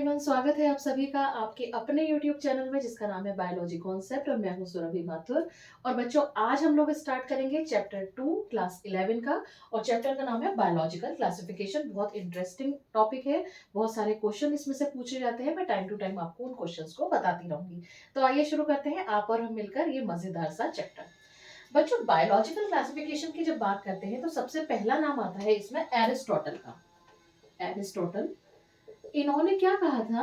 Everyone, स्वागत है आप सभी का आपके अपने यूट्यूब चैनल में जिसका नाम है बायोलॉजी कॉन्सेप्ट और मैं हूं सुरभि माथुर। और बच्चों, आज हम लोग स्टार्ट करेंगे चैप्टर 2 क्लास 11 का। और चैप्टर का नाम है बायोलॉजिकल क्लासिफिकेशन। बहुत इंटरेस्टिंग टॉपिक है, बहुत सारे क्वेश्चन इसमें से पूछे जाते हैं। मैं टाइम टू टाइम आपको उन क्वेश्चंस को बताती रहूंगी। तो आइए शुरू करते हैं, आप और हम मिलकर ये मजेदार सा चैप्टर। बच्चों, बायोलॉजिकल क्लासिफिकेशन की जब बात करते हैं तो सबसे पहला नाम आता है इसमें एरिस्टोटल का। एरिस्टोटल, इन्होंने क्या कहा था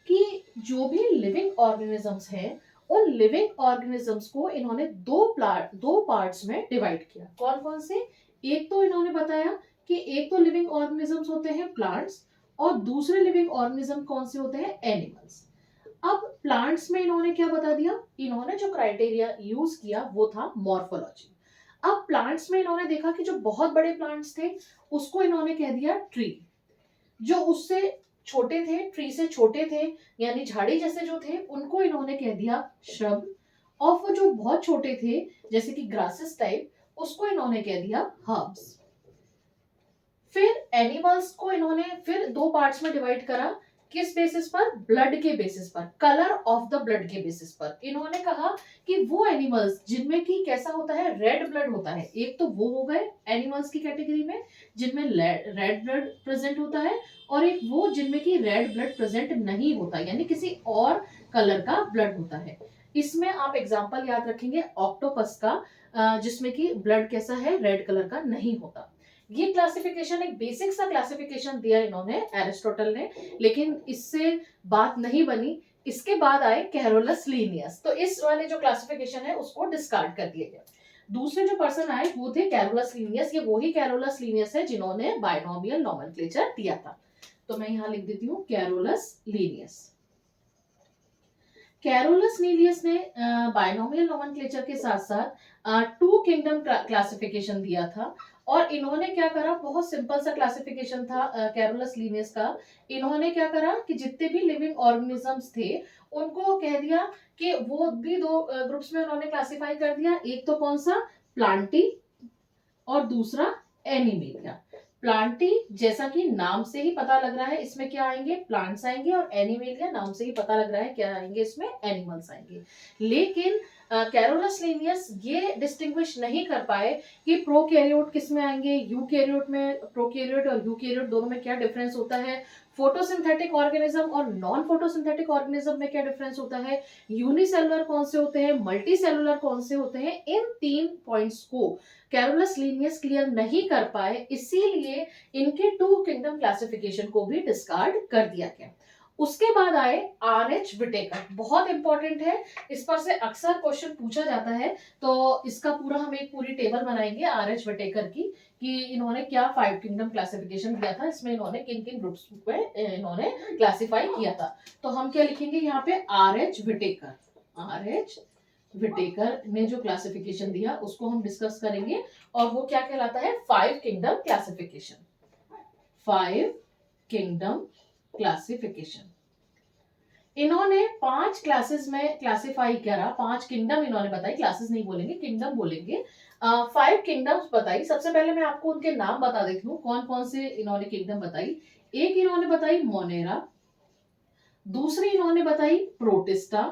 कि जो भी लिविंग ऑर्गेनिजम्स हैं, उन लिविंग ऑर्गेनिजम्स को इन्होंने दो पार्ट्स में डिवाइड किया। कौन कौन से? एक तो इन्होंने बताया कि एक तो लिविंग ऑर्गेनिजम्स होते हैं प्लांट्स, और दूसरे लिविंग ऑर्गेनिज्म कौन से होते हैं? एनिमल्स। अब प्लांट्स में इन्होंने क्या बता दिया? इन्होंने जो क्राइटेरिया यूज किया वो था मॉर्फोलॉजी। अब प्लांट्स में इन्होंने देखा कि जो बहुत बड़े प्लांट्स थे उसको इन्होंने कह दिया ट्री, जो उससे छोटे थे, ट्री से छोटे थे, यानी झाड़ी जैसे जो थे, उनको इन्होंने कह दिया श्रब। और वो जो बहुत छोटे थे जैसे कि ग्रासेस टाइप, उसको इन्होंने कह दिया हर्ब्स। फिर एनिमल्स को इन्होंने फिर दो पार्ट्स में डिवाइड करा। किस बेसिस पर? ब्लड के बेसिस पर, कलर ऑफ द ब्लड के बेसिस पर। इन्होंने कहा कि वो एनिमल्स जिनमें की कैसा होता है, रेड ब्लड होता है, एक तो वो हो गए एनिमल्स की कैटेगरी में जिनमें रेड ब्लड प्रेजेंट होता है, और एक वो जिनमें की रेड ब्लड प्रेजेंट नहीं होता, यानी किसी और कलर का ब्लड होता है। इसमें आप एग्जाम्पल याद रखेंगे ऑक्टोपस का, जिसमें की ब्लड कैसा है, रेड कलर का नहीं होता। ये क्लासिफिकेशन, एक बेसिक सा क्लासिफिकेशन दिया इन्होंने, एरिस्टोटल ने, लेकिन इससे बात नहीं बनी। इसके बाद आए कैरोलस लीनियस, तो इस वाले जो क्लासिफिकेशन है उसको डिस्कार्ड कर दिया गया। दूसरे जो पर्सन आए वो थे कैरोलस लीनियस। ये वही कैरोलस लीनियस है जिन्होंने बायनोमियल नोमेनक्लेचर दिया था। तो मैं यहां लिख देती हूँ कैरोलस लीनियस। कैरोलस लीनियस ने बायनोमियल नोमेनक्लेचर के साथ साथ टू किंगडम क्लासिफिकेशन दिया था। और इन्होंने क्या करा, बहुत सिंपल सा क्लासिफिकेशन था कैरोलस लीनियस का। इन्होंने क्या करा कि जितने भी लिविंग ऑर्गेनिजम्स थे उनको कह दिया कि वो भी दो ग्रुप्स में उन्होंने क्लासिफाई कर दिया। एक तो कौन सा? प्लांटी, और दूसरा एनिमेलिया। प्लांटी जैसा कि नाम से ही पता लग रहा है इसमें क्या आएंगे, प्लांट्स आएंगे, और एनिमेलिया नाम से ही पता लग रहा है क्या आएंगे, इसमें एनिमल्स आएंगे। लेकिन कैरोलस लीनियस ये डिस्टिंग्विश नहीं कर पाए कि प्रोकैरियोट किस में आएंगे, यूकैरियोट में, प्रोकैरियोट और यूकैरियोट दोनों में क्या डिफरेंस होता है, फोटोसिंथेटिक ऑर्गेनिज्म और नॉन फोटोसिंथेटिक ऑर्गेनिज्म में क्या डिफरेंस होता है, यूनिसेलुलर कौन से होते हैं, मल्टी सेलुलर कौन से होते हैं। इन तीन पॉइंट्स को कैरोलस लीनियस क्लियर नहीं कर पाए, इसीलिए इनके टू किंगडम क्लासिफिकेशन को भी डिस्कार्ड कर दिया गया। उसके बाद आए आर.एच. विटेकर। बहुत इंपॉर्टेंट है, इस पर से अक्सर क्वेश्चन पूछा जाता है। तो इसका पूरा हम एक पूरी टेबल बनाएंगे आर.एच. विटेकर की, कि इन्होंने क्या फाइव किंगडम क्लासिफिकेशन दिया था, इसमें इन्होंने किन किन ग्रुप्स में इन्होंने क्लासिफाई किया था। तो हम क्या लिखेंगे यहाँ पे? आर.एच. विटेकर। आर.एच. विटेकर ने जो क्लासिफिकेशन दिया उसको हम डिस्कस करेंगे, और वो क्या कहलाता है? Five kingdom classification. Five kingdom classification. इन्होंने 5 क्लासेस में क्लासिफाई करा, 5 किंगडम इन्होंने बताई, क्लासेस नहीं बोलेंगे, किंगडम बोलेंगे। 5 किंगडम्स बताई। सबसे पहले मैं आपको उनके नाम बता देती हूँ, कौन कौन से इन्होंने किंगडम बताई। एक इन्होंने बताई मोनेरा, दूसरी इन्होंने बताई प्रोटिस्टा,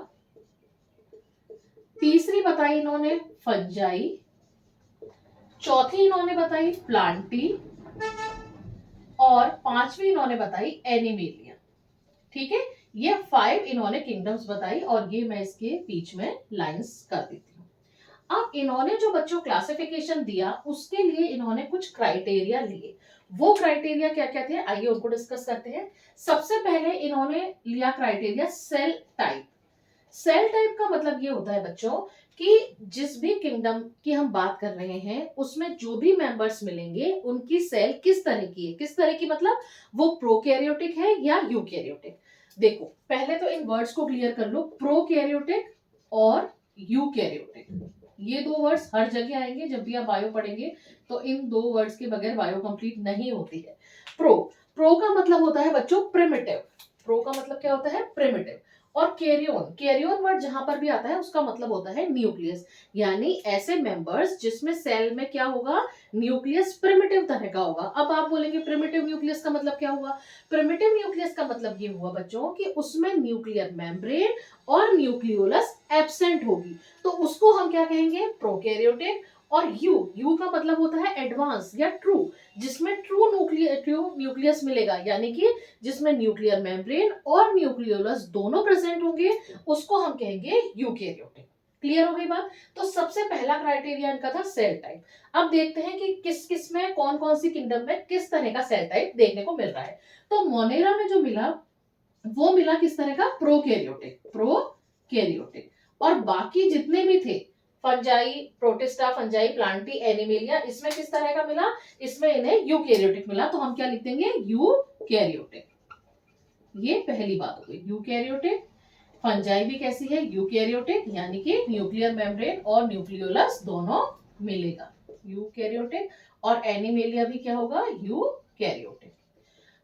तीसरी बताई इन्होंने फंजाई, चौथी इन्होंने बताई प्लांटी, और पांचवी इन्होंने बताई एनिमेलिया। ठीक है, ये 5 इन्होंने किंगडम्स बताई, और ये मैं इसके बीच में लाइंस कर देती हूँ। अब इन्होंने जो बच्चों क्लासिफिकेशन दिया उसके लिए इन्होंने कुछ क्राइटेरिया लिए। वो क्राइटेरिया क्या क्या थे, आइए उनको डिस्कस करते हैं। सबसे पहले इन्होंने लिया criteria cell type. Cell type का मतलब ये होता है बच्चों कि जिस भी किंगडम की हम बात कर रहे हैं उसमें जो भी मेंबर्स मिलेंगे उनकी सेल किस तरह की है। किस तरह की मतलब वो प्रोकैरियोटिक है या यूकैरियोटिक। देखो, पहले तो इन वर्ड्स को क्लियर कर लो, प्रोकैरियोटिक और यूकैरियोटिक। ये दो वर्ड्स हर जगह आएंगे जब भी आप बायो पढ़ेंगे, तो इन दो वर्ड्स के बगैर बायो कंप्लीट नहीं होती है। प्रो, प्रो का मतलब होता है बच्चों प्रिमिटिव। प्रो का मतलब क्या होता है? प्रिमिटिव। और कैरियोन, कैरियोन वर्ड जहां पर भी आता है उसका मतलब होता है न्यूक्लियस, यानी ऐसे मेंबर्स जिसमें सेल में क्या होगा, न्यूक्लियस प्रिमिटिव तरह का होगा। अब आप बोलेंगे प्रिमिटिव न्यूक्लियस न्यूक्लियस का मतलब क्या हुआ? प्रिमिटिव न्यूक्लियस का मतलब ये हुआ बच्चों कि उसमें न्यूक्लियर मेम्ब्रेन और न्यूक्लियोलस एब्सेंट होगी, तो उसको हम क्या कहेंगे? प्रोकैरियोटिक। और यू का मतलब होता है एडवांस या ट्रू, जिसमें ट्रू न्यूक्लियस मिलेगा, यानी कि जिसमें न्यूक्लियर मेम्ब्रेन और न्यूक्लियोलस दोनों प्रेजेंट होंगे, उसको हम कहेंगे यूकेरियोटिक। क्लियर हो गई बात? तो सबसे पहला क्राइटेरिया इनका था सेल टाइप। अब देखते हैं कि किस किस में, कौन कौन सी किंगडम में किस तरह का सेल टाइप देखने को मिल रहा है। तो मोनेरा में जो मिला वो मिला किस तरह का? प्रोकैरियोटिक। और बाकी जितने भी थे, fungi, protista, fungi, Plantae, animalia, इसमें किस तरह का मिला? इसमें इन्हें यूकैरियोटिक मिला, तो हम क्या लिख देंगे? यूकैरियोटिक। ये पहली बात हो गई, यूकैरियोटिक। फंजाई भी कैसी है? यूकैरियोटिक, यानी कि न्यूक्लियर मेम्ब्रेन और न्यूक्लियोलस दोनों मिलेगा, यूकैरियोटिक। और एनिमेलिया भी क्या होगा? यूकैरियोटिक।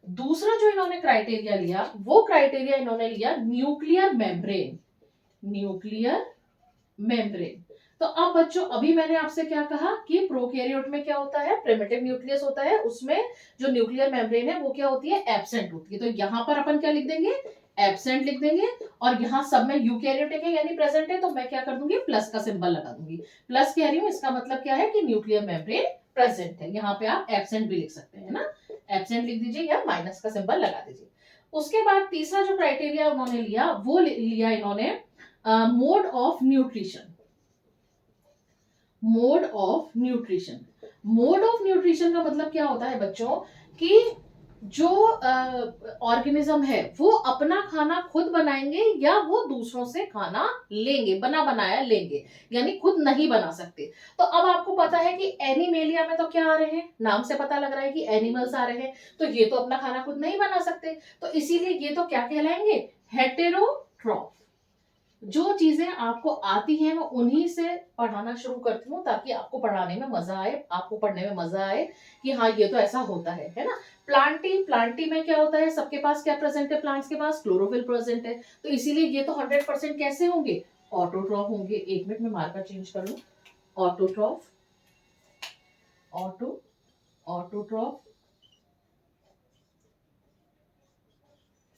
दूसरा जो इन्होंने क्राइटेरिया लिया, वो क्राइटेरिया इन्होंने लिया न्यूक्लियर मेम्ब्रेन। Nuclear membrane. तो अब बच्चों, अभी मैंने आपसे क्या कहा कि प्रोकैरियोट में क्या होता है? प्रिमिटिव न्यूक्लियस होता है, उसमें जो न्यूक्लियर मेम्ब्रेन है वो क्या होती है? एब्सेंट होती है। तो यहां पर अपन क्या लिख देंगे? एब्सेंट लिख देंगे। और यहाँ सब में यूकैरियोटिक है यानी प्रेजेंट है, तो मैं क्या कर दूंगी? प्लस का सिंबल लगा दूंगी। प्लस कह रही हूं, इसका मतलब क्या है कि न्यूक्लियर मेम्ब्रेन प्रेजेंट है। यहाँ पे आप एब्सेंट भी लिख सकते हैं ना, एब्सेंट लिख दीजिए या माइनस का सिंबल लगा दीजिए। उसके बाद तीसरा जो क्राइटेरिया उन्होंने लिया, वो लिया इन्होंने mode of nutrition. Mode of nutrition. Mode of nutrition का मतलब क्या होता है बच्चों कि जो ऑर्गेनिज्म है वो अपना खाना खुद बनाएंगे या वो दूसरों से खाना लेंगे, बना बनाया लेंगे, यानी खुद नहीं बना सकते। तो अब आपको पता है कि एनिमेलिया में तो क्या आ रहे हैं? नाम से पता लग रहा है कि एनिमल्स आ रहे हैं, तो ये तो अपना खाना खुद नहीं बना सकते, तो इसीलिए ये तो क्या कहलाएंगे? हेटेरोट्रॉफ। जो चीजें आपको आती हैं मैं उन्हीं से पढ़ाना शुरू करती हूँ, ताकि आपको पढ़ाने में मजा आए, आपको पढ़ने में मजा आए कि हाँ ये तो ऐसा होता है ना। प्लांटी में क्या होता है? सबके पास क्या प्रेजेंट है? प्लांट्स के पास क्लोरोफिल प्रेजेंट है, तो इसीलिए ये तो 100% कैसे होंगे? ऑटोट्रॉफ होंगे। एक मिनट में मार्कर चेंज कर लूं। Autotroph, autotroph.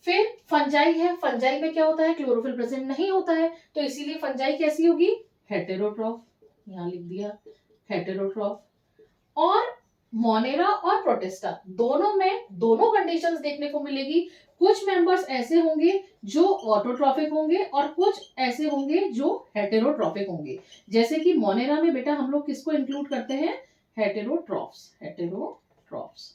फिर फंजाई है, फंजाई में क्या होता है? क्लोरोफिल प्रेजेंट नहीं होता है, तो इसीलिए फंजाई कैसी होगी? हेटेरोट्रॉफ। यहां लिख दिया हेटेरोट्रॉफ। और मोनेरा और प्रोटिस्टा दोनों में दोनों कंडीशंस देखने को मिलेगी। कुछ मेंबर्स ऐसे होंगे जो ऑटोट्रॉफिक होंगे और कुछ ऐसे होंगे जो हेटेरोट्रॉफिक होंगे। जैसे कि मोनेरा में बेटा हम लोग किसको इंक्लूड करते हैं? हेटेरोट्रॉफ्स। हेटेरोट्रॉफ्स।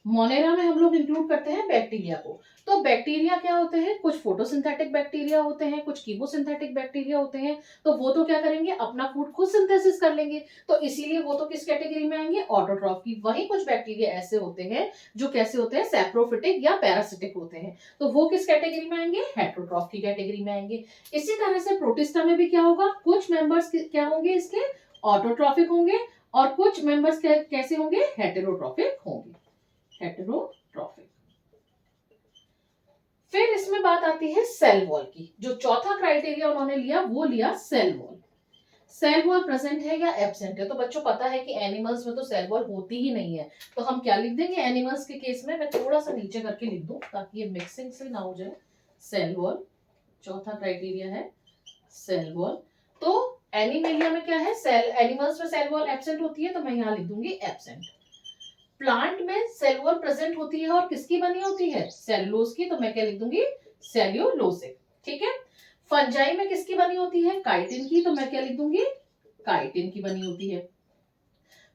मोनेरा में हम लोग इंक्लूड करते हैं बैक्टीरिया को। तो बैक्टीरिया क्या होते हैं? कुछ फोटोसिंथेटिक बैक्टीरिया होते हैं, कुछ कीमोसिंथेटिक बैक्टीरिया होते हैं। तो वो तो क्या करेंगे? अपना फूड खुद सिंथेसिस कर लेंगे, तो इसीलिए वो तो किस कैटेगरी में आएंगे? ऑटोट्रॉफ की। वहीं कुछ बैक्टीरिया ऐसे होते हैं जो कैसे होते हैं? सैप्रोफिटिक या पैरासिटिक होते हैं, तो वो किस कैटेगरी में आएंगे? हेटेरोट्रॉफ की कैटेगरी में आएंगे। इसी तरह से प्रोटिस्टा में भी क्या होगा? कुछ मेंबर्स क्या होंगे इसके? ऑटोट्रॉफिक होंगे, और कुछ मेंबर्स कैसे होंगे? हेटेरोट्रॉफिक होंगे। हेटेरोट्रॉफिक। फिर इसमें बात आती है सेल वॉल की। जो चौथा क्राइटेरिया उन्होंने लिया वो लिया cell wall. Cell wall present है या एब्सेंट है? तो बच्चों पता है कि एनिमल्स में तो सेल वॉल होती ही नहीं है, तो हम क्या लिख देंगे एनिमल्स के केस में? मैं थोड़ा सा नीचे करके लिख दूं ताकि ये मिक्सिंग से ना हो जाए। सेल वॉल चौथा क्राइटेरिया है, सेल वॉल। तो एनिमेलिया में क्या है? सेल, एनिमल्स में सेल वॉल एब्सेंट होती है, तो मैं यहां लिख दूंगी एब्सेंट। प्लांट में सेल वॉल प्रेजेंट होती है और किसकी बनी होती है? सेलुलोज की, तो मैं क्या लिख दूंगी? सेल्यूलोसिक। ठीक है। फंजाई में किसकी बनी होती है? काइटिन की, तो मैं क्या लिख दूंगी? काइटिन की बनी होती है।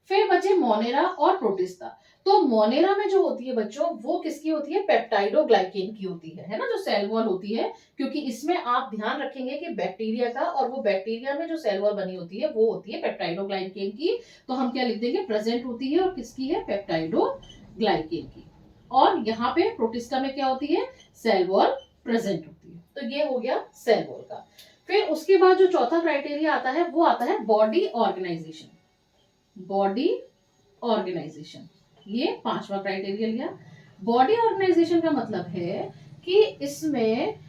फिर बचे मोनेरा और प्रोटिस्टा। तो मोनेरा में जो होती है बच्चों वो किसकी होती है? पेप्टाइडोग्लाइकेन की होती है ना, जो सेल वॉल होती है। क्योंकि इसमें आप ध्यान रखेंगे कि बैक्टीरिया का, और वो बैक्टीरिया में जो सेल वॉल बनी होती है वो होती है पेप्टाइडोग्लाइकेन की, तो हम क्या लिख देंगे? प्रेजेंट होती है, और किसकी है? पेप्टाइडोग्लाइकेन की। और यहाँ पे प्रोटिस्टा में क्या होती है? सेल वॉल प्रेजेंट होती है। तो ये हो गया सेल वॉल का। फिर उसके बाद जो चौथा क्राइटेरिया आता है वो आता है बॉडी ऑर्गेनाइजेशन। बॉडी ऑर्गेनाइजेशन, ये पांचवा क्राइटेरिया लिया। बॉडी ऑर्गेनाइजेशन का मतलब है कि इसमें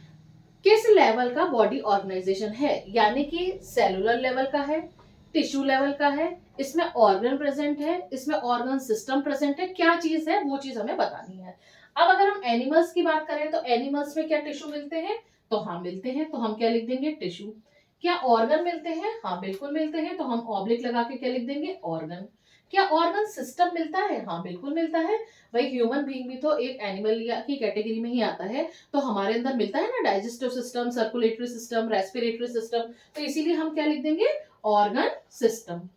किस लेवल का बॉडी ऑर्गेनाइजेशन है, यानी कि सेलुलर लेवल का है, टिश्यू लेवल का है, इसमें ऑर्गन प्रेजेंट है, इसमें ऑर्गन सिस्टम प्रेजेंट है, क्या चीज है वो चीज हमें बतानी है। अब अगर हम एनिमल्स की बात करें तो एनिमल्स में क्या टिश्यू मिलते हैं, तो हाँ मिलते हैं, तो हम क्या लिख देंगे, टिश्यू। क्या ऑर्गन मिलते हैं, हाँ बिल्कुल मिलते हैं, तो हम ऑब्लिक लगा के क्या लिख देंगे, ऑर्गन। क्या ऑर्गन सिस्टम मिलता है, हाँ बिल्कुल मिलता है। भाई ह्यूमन बीइंग भी तो एक एनिमल या की कैटेगरी में ही आता है, तो हमारे अंदर मिलता है ना digestive system, circulatory system, respiratory system, तो इसीलिए हम क्या लिख देंगे, ऑर्गन सिस्टम।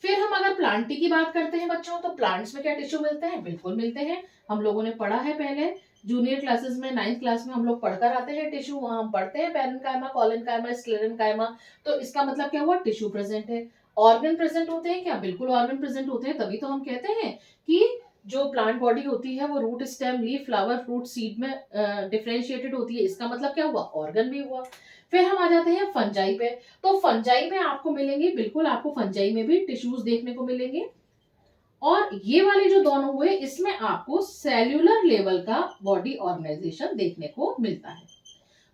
फिर हम अगर प्लांटी की बात करते हैं बच्चों, तो प्लांट्स में क्या टिश्यू मिलते हैं, बिल्कुल मिलते हैं। हम लोगों ने पढ़ा है पहले जूनियर क्लासेस में, 9th क्लास में हम लोग पढ़कर आते हैं टिश्यू, वहां हम पढ़ते हैं पेरेन्काइमा, कोलेनकाइमा, स्क्लेरेन्काइमा। तो इसका मतलब क्या हुआ, टिश्यू प्रेजेंट है। ऑर्गन प्रेजेंट होते हैं क्या, बिल्कुल ऑर्गन प्रेजेंट होते हैं, तभी तो हम कहते हैं कि जो प्लांट बॉडी होती है वो root, stem, leaf, flower, fruit, seed में डिफरेंशिएटेड होती है। इसका मतलब क्या हुआ, ऑर्गन भी हुआ। फिर हम आ जाते हैं फंजाई पे। तो फंजाई में आपको मिलेंगे, बिल्कुल आपको फंजाई में भी टिश्यूज देखने को मिलेंगे। और ये वाले जो दोनों हुए, इसमें आपको सेल्यूलर लेवल का बॉडी ऑर्गेनाइजेशन देखने को मिलता है।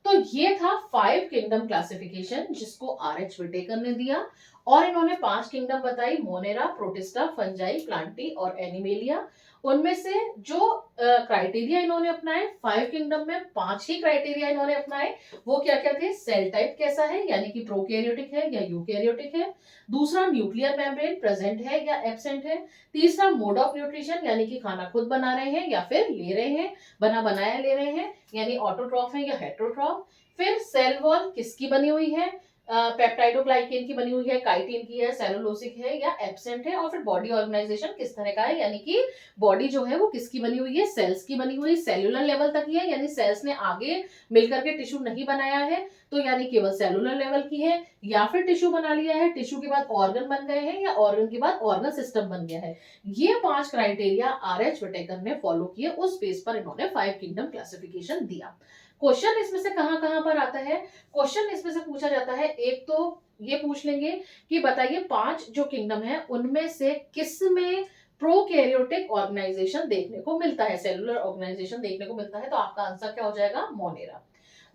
तो ये था 5 किंगडम क्लासिफिकेशन जिसको आर एच विटेकर ने दिया, और इन्होंने 5 किंगडम बताई, मोनेरा, प्रोटिस्टा, फंजाई, प्लांटी और एनिमेलिया। उनमें से जो क्राइटेरिया इन्होंने अपनाए 5 किंगडम में, 5 ही क्राइटेरिया इन्होंने अपनाए। वो क्या क्या थे, सेल टाइप कैसा है, यानी कि प्रोकैरियोटिक है या यूकैरियोटिक है। दूसरा, न्यूक्लियर मेम्ब्रेन प्रेजेंट है या एब्सेंट है। तीसरा, मोड ऑफ न्यूट्रिशन, यानी कि खाना खुद बना रहे हैं या फिर ले रहे हैं, बना बनाया ले रहे हैं, यानी ऑटोट्रॉफ है या हेट्रोट्रॉफ। फिर सेल वॉल किसकी बनी हुई है, पेप्टाइडोग्लाइकेन की बनी हुई है, काइटिन की है, सेलुलोसिक है या एब्सेंट है। और फिर बॉडी ऑर्गेनाइजेशन किस तरह का है, यानी कि बॉडी जो है वो किसकी बनी हुई है, सेल्स की बनी हुई, सेल्यूलर लेवल तक ही है, यानी सेल्स ने आगे मिलकर के टिश्यू नहीं बनाया है, तो यानी केवल सेलुलर लेवल की है। या फिर टिश्यू बना लिया है, टिश्यू के बाद ऑर्गन बन गए हैं, या ऑर्गन के बाद ऑर्गन सिस्टम बन गया है। ये 5 क्राइटेरिया आर एच विटेकर ने फॉलो किए, उस बेस पर इन्होंने 5 किंगडम क्लासिफिकेशन दिया। क्वेश्चन इसमें से कहां कहां पर आता है, क्वेश्चन इसमें से पूछा जाता है, एक तो ये पूछ लेंगे कि बताइए 5 जो किंगडम है उनमें से किस में प्रोकैरियोटिक ऑर्गेनाइजेशन देखने को मिलता है, सेलुलर ऑर्गेनाइजेशन देखने को मिलता है, तो आपका आंसर क्या हो जाएगा, मोनेरा।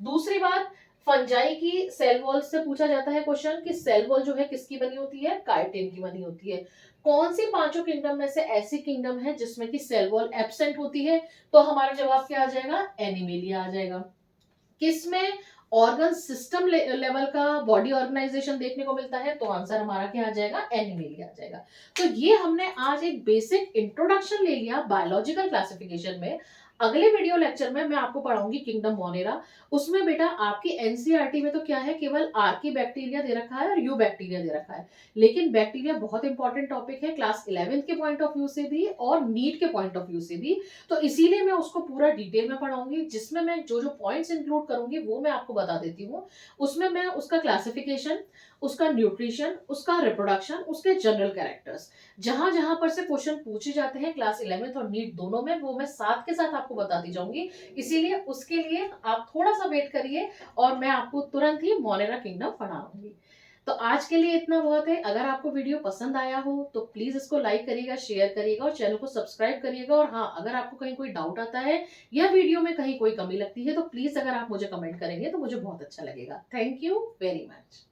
दूसरी बात, फंजाई की सेल वॉल से पूछा जाता है क्वेश्चन कि सेल वॉल जो है किसकी बनी होती है, काइटिन की बनी होती है। कौन सी 5 किंगडम में से ऐसी किंगडम है जिसमें कि सेल वॉल एब्सेंट होती है, तो हमारा जवाब क्या आ जाएगा, एनिमेलिया आ जाएगा। किसमें ऑर्गन सिस्टम लेवल का बॉडी ऑर्गेनाइजेशन देखने को मिलता है, तो आंसर हमारा क्या आ जाएगा, एनिमेलिया आ जाएगा। तो ये हमने आज एक बेसिक इंट्रोडक्शन ले लिया बायोलॉजिकल क्लासिफिकेशन में। अगले वीडियो लेक्चर में मैं आपको पढ़ाऊंगी किंगडम मोनेरा। उसमें बेटा आपकी एनसीईआरटी में तो क्या है, केवल आर्की बैक्टीरिया दे रखा है और यू बैक्टीरिया दे रखा है, लेकिन बैक्टीरिया बहुत इंपॉर्टेंट टॉपिक है क्लास 11 के पॉइंट ऑफ व्यू से भी और नीट के पॉइंट ऑफ व्यू से भी। तो इसीलिए मैं उसको पूरा डिटेल में पढ़ाऊंगी, जिसमें मैं जो जो पॉइंट्स इंक्लूड करूंगी वो मैं आपको बता देती हूँ। उसमें मैं उसका क्लासिफिकेशन, उसका न्यूट्रिशन, उसका रिप्रोडक्शन, उसके जनरल कैरेक्टर्स, जहां जहां पर से क्वेश्चन पूछे जाते हैं क्लास 11th और नीट दोनों में, वो मैं साथ के साथ आपको बताती जाऊंगी। इसीलिए उसके लिए आप थोड़ा सा वेट करिए और मैं आपको तुरंत ही मोनेरा किंगडम पढ़ाऊंगी। तो आज के लिए इतना बहुत है। अगर आपको वीडियो पसंद आया हो तो प्लीज इसको लाइक करिएगा, शेयर करिएगा और चैनल को सब्सक्राइब करिएगा। और हाँ, अगर आपको कहीं कोई डाउट आता है या वीडियो में कहीं कोई कमी लगती है तो प्लीज अगर आप मुझे कमेंट करेंगे तो मुझे बहुत अच्छा लगेगा। Thank you very much.